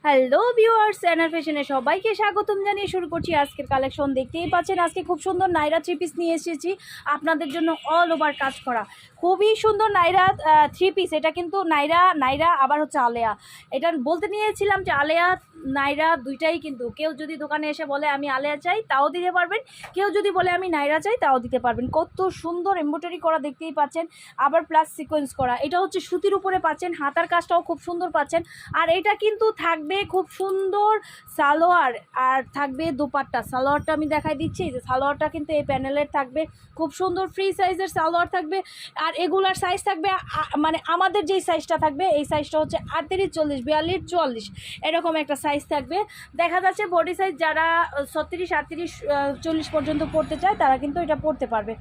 Hello viewers, NR ফ্যাশনে সবাইকে স্বাগতম জানিয়ে শুরু করছি আজকের কালেকশন। দেখতেই পাচ্ছেন আজকে খুব সুন্দর নাইরা থ্রি পিস নিয়ে এসেছি আপনাদের জন্য, অল ওভার কাজ করা খুবই সুন্দর নাইরা থ্রি পিস। এটা কিন্তু নাইরা আবার হচ্ছে আলেয়া। এটা বলতে নিয়েছিলাম যে আলেয়া নাইরা দুইটাই, কিন্তু কেউ যদি দোকানে এসে বলে আমি আলেয়া চাই তাও দিতে পারবেন, কেউ যদি বলে আমি নাইরা চাই তাও দিতে পারবেন। কত সুন্দর এমব্রয়ডারি করা দেখতেই পাচ্ছেন, আবার প্লাস সিকোয়েন্স করা। এটা হচ্ছে সুতির উপরে পাচ্ছেন, হাতার কাজটাও খুব সুন্দর পাচ্ছেন। আর এটা কিন্তু থাকবে খুব সুন্দর সালোয়ার, আর থাকবে দুপাট্টা। সালোয়ারটা আমি দেখাই দিচ্ছি, যে সালোয়ারটা কিন্তু এই প্যানেলের থাকবে, খুব সুন্দর ফ্রি সাইজের সালোয়ার থাকবে। আর এগুলার সাইজ থাকবে মানে আমাদের যেই সাইজটা থাকবে এই সাইজটা হচ্ছে 38, 40, 42, 44 এরকম একটা সাইজ থাকবে। দেখা যাচ্ছে বডি সাইজ যারা 36, 38, 40 পর্যন্ত পড়তে চায় তারা কিন্তু এটা পড়তে পারবে।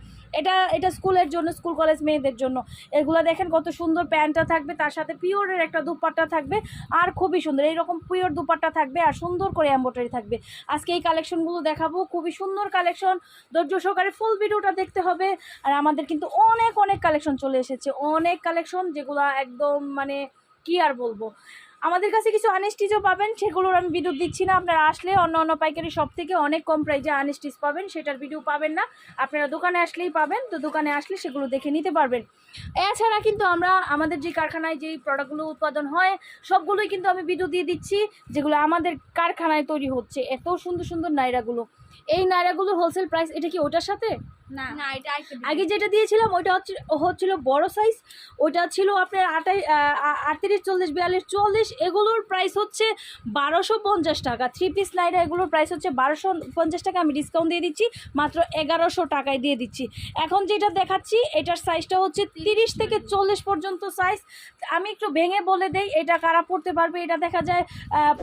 এটা স্কুলের জন্য, স্কুল কলেজ মেয়েদের জন্য। এগুলো দেখেন কত সুন্দর প্যান্টটা থাকবে, তার সাথে পিওরের একটা দুপাট্টা থাকবে, আর খুবই সুন্দর এইরকম পিওর দুপাট্টা থাকবে, আর সুন্দর করে এমব্রয়ডারি থাকবে। আজকে এই কালেকশনগুলো দেখাবো, খুবই সুন্দর কালেকশন। ধৈর্য সহকারে ফুল ভিডিওটা দেখতে হবে। আর আমাদের কিন্তু অনেক কালেকশন চলে এসেছে, অনেক কালেকশন, যেগুলো একদম মানে কি আর বলবো। আমাদের কাছে কিছু আনস্টিচও পাবেন, সেগুলোর আমি ভিডিও দিচ্ছি না। আপনারা আসলে অন্য পাইকারি সব থেকে অনেক কম প্রাইজে আনস্টিচ পাবেন, সেটার ভিডিও পাবেন না। আপনারা দোকানে আসলেই পাবেন, তো দোকানে আসলে সেগুলো দেখে নিতে পারবেন। এছাড়া কিন্তু আমাদের যে কারখানায় যেই প্রোডাক্টগুলো উৎপাদন হয় সবগুলোই কিন্তু আমি ভিডিও দিয়ে দিচ্ছি, যেগুলো আমাদের কারখানায় তৈরি হচ্ছে। এত সুন্দর সুন্দর নাইরাগুলো, এই নাইরাগুলোর হোলসেল প্রাইস, এটা কি ওটার সাথে না, এটা আগে যেটা দিয়েছিলাম ওইটা হচ্ছিল বড় সাইজ, ওইটা ছিল আপনার 38, 40, 42, 44। এগুলোর প্রাইস হচ্ছে 1250 টাকা। থ্রি পিস নাইরা এগুলোর প্রাইস হচ্ছে 1250 টাকা। আমি ডিসকাউন্ট দিয়ে দিচ্ছি, মাত্র 1100 টাকায় দিয়ে দিচ্ছি। এখন যেটা দেখাচ্ছি এটার সাইজটা হচ্ছে 30 থেকে 40 পর্যন্ত সাইজ। আমি একটু ভেঙে বলে দেই এটা কারা পড়তে পারবে। এটা দেখা যায়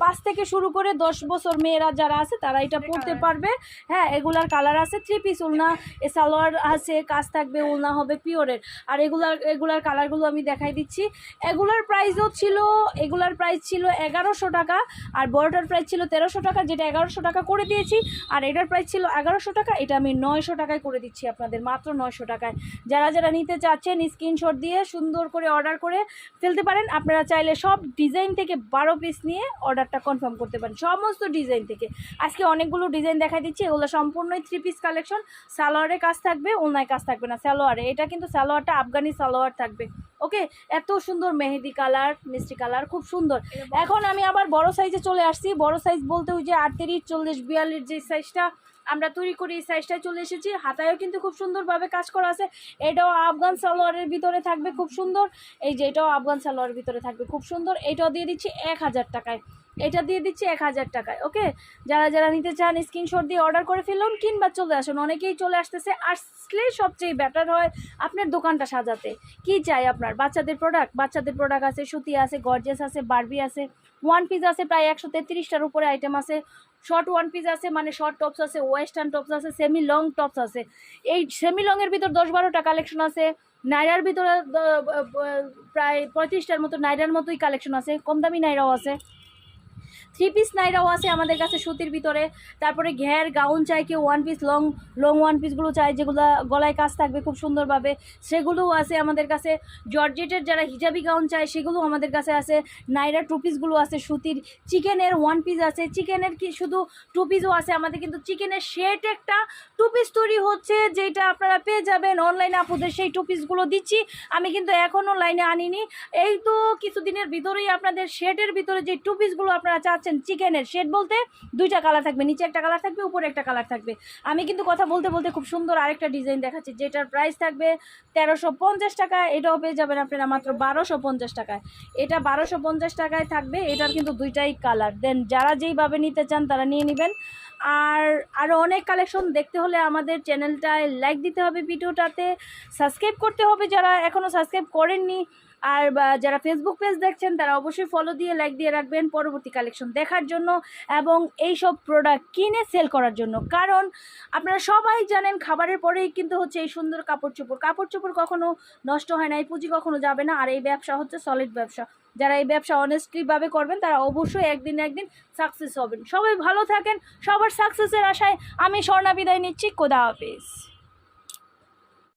5 থেকে শুরু করে 10 বছর মেয়েরা যারা আছে তারা এটা পড়তে পারবে। হ্যাঁ, এগুলার কালার আছে, থ্রি পিস উলনা সালোয়ার আছে, কাজ থাকবে, উলনা হবে পিওরের। আর এগুলার কালারগুলো আমি দেখাই দিচ্ছি। এগুলার প্রাইস ছিল 1100 টাকা, আর বড়টার প্রাইস ছিল 1300 টাকা, যেটা 1100 টাকা করে দিয়েছি। আর এটার প্রাইস ছিল 1100 টাকা, এটা আমি 900 টাকায় করে দিচ্ছি আপনাদের, মাত্র 900 টাকায়। যারা নিতে চাচ্ছেন স্ক্রিনশট দিয়ে সুন্দর করে অর্ডার করে ফেলতে পারেন। আপনারা চাইলে সব ডিজাইন থেকে 12 পিস নিয়ে অর্ডারটা কনফার্ম করতে পারেন, সমস্ত ডিজাইন থেকে। আজকে অনেকগুলো ডিজাইন দেখাই দিচ্ছি, এগুলো সম্পূর্ণই থ্রি পিস কালেকশন। সালোয়ারে কাজ থাকবে, ওনায় কাজ থাকবে না সালোয়ারে। এটা কিন্তু সালোয়ারটা আফগানি সালোয়ার থাকবে। ওকে, এত সুন্দর মেহেদি কালার, মিষ্টি কালার, খুব সুন্দর। এখন আমি আবার বড় সাইজে চলে আসছি। বড় সাইজ বলতে ওই যে 38, 40, 42 যে সাইজটা আমরা তৈরি করি এই সাইজটায় চলে এসেছি। হাতায়ও কিন্তু খুব সুন্দরভাবে কাজ করা আছে। এটাও আফগান সালোয়ারের ভিতরে থাকবে, খুব সুন্দর। এই যে এটাও আফগান সালোয়ারের ভিতরে থাকবে, খুব সুন্দর। এটাও দিয়ে দিচ্ছি 1000 টাকায়, এটা দিয়ে দিচ্ছি 1000 টাকায়। ওকে, যারা নিতে চান স্ক্রিনশট দিয়ে অর্ডার করে ফেলুন, কিংবা চলে আসুন। অনেকেই চলে আসতেছে, আসলে সবচেয়ে বেটার হয় আপনার দোকানটা সাজাতে। কি চাই আপনার? বাচ্চাদের প্রোডাক্ট আছে, সুতি আছে, গর্জিয়াস আছে, বারবি আছে, ওয়ান পিস আছে, প্রায় 133টার উপরে আইটেম আছে। শর্ট ওয়ান পিস আছে, মানে শর্ট টপস আছে, ওয়েস্টার্ন টপস আছে, সেমি লং টপস আছে। এই সেমি লংয়ের ভিতর 10-12টা কালেকশন আছে। নাইরার ভিতরে প্রায় 35টার মতো নাইরার মতোই কালেকশন আছে। কম দামি নাইরাও আছে, থ্রি পিস নাইরাও আছে আমাদের কাছে সুতির ভিতরে। তারপরে ঘের গাউন চাই কেউ, ওয়ান পিস লং ওয়ান পিসগুলো চাই, যেগুলো গলায় কাজ থাকবে খুব সুন্দরভাবে, সেগুলোও আছে আমাদের কাছে। জর্জেটের যারা হিজাবি গাউন চাই সেগুলো আমাদের কাছে আছে। নাইরা টু পিসগুলো আছে সুতির। চিকেনের ওয়ান পিস আছে, চিকেনের কি শুধু টু পিসও আছে আমাদের, কিন্তু চিকেনের শেড একটা টু পিস তৈরি হচ্ছে, যেটা আপনারা পেয়ে যাবেন অনলাইনে। আপুদের সেই টু পিসগুলো দিচ্ছি আমি, কিন্তু এখনও লাইনে আনিনি। এই তো কিছুদিনের ভিতরেই আপনাদের শেডের ভিতরে যে টু পিসগুলো আপনারা চাচ্ছেন, চিকেনের শেড বলতে 2টা কালার থাকবে, নিচে একটা কালার থাকবে, উপরে একটা কালার থাকবে। আমি কিন্তু কথা বলতে খুব সুন্দর আরেকটা ডিজাইন দেখাচ্ছি, যেটার প্রাইস থাকবে 1350 টাকা। এটাও পেয়ে যাবেন আপনারা মাত্র 1250 টাকায়। এটা 1250 টাকায় থাকবে। এটার কিন্তু 2টাই কালার। দেন যারা যেইভাবে নিতে চান তারা নিয়ে নেবেন। আর আরও অনেক কালেকশন দেখতে হলে আমাদের চ্যানেলটায় লাইক দিতে হবে, ভিডিওটাতে সাবস্ক্রাইব করতে হবে যারা এখনও সাবস্ক্রাইব করেননি। আর যারা ফেসবুক পেজ দেখছেন তারা অবশ্যই ফলো দিয়ে লাইক দিয়ে রাখবেন পরবর্তী কালেকশন দেখার জন্য এবং এই সব প্রোডাক্ট কিনে সেল করার জন্য। কারণ আপনারা সবাই জানেন খাবারের পরেই কিন্তু হচ্ছে এই সুন্দর কাপড় চোপড় কখনো নষ্ট হয় না, এই পুঁজি কখনো যাবে না। আর এই ব্যবসা হচ্ছে সলিড ব্যবসা। যারা এই ব্যবসা অনেস্টলিভাবে করবেন তারা অবশ্যই একদিন সাকসেস হবেন। সবাই ভালো থাকেন, সবার সাকসেসের আশায় আমি স্বর্ণা বিদায় নিচ্ছি। খোদা হাফেজ।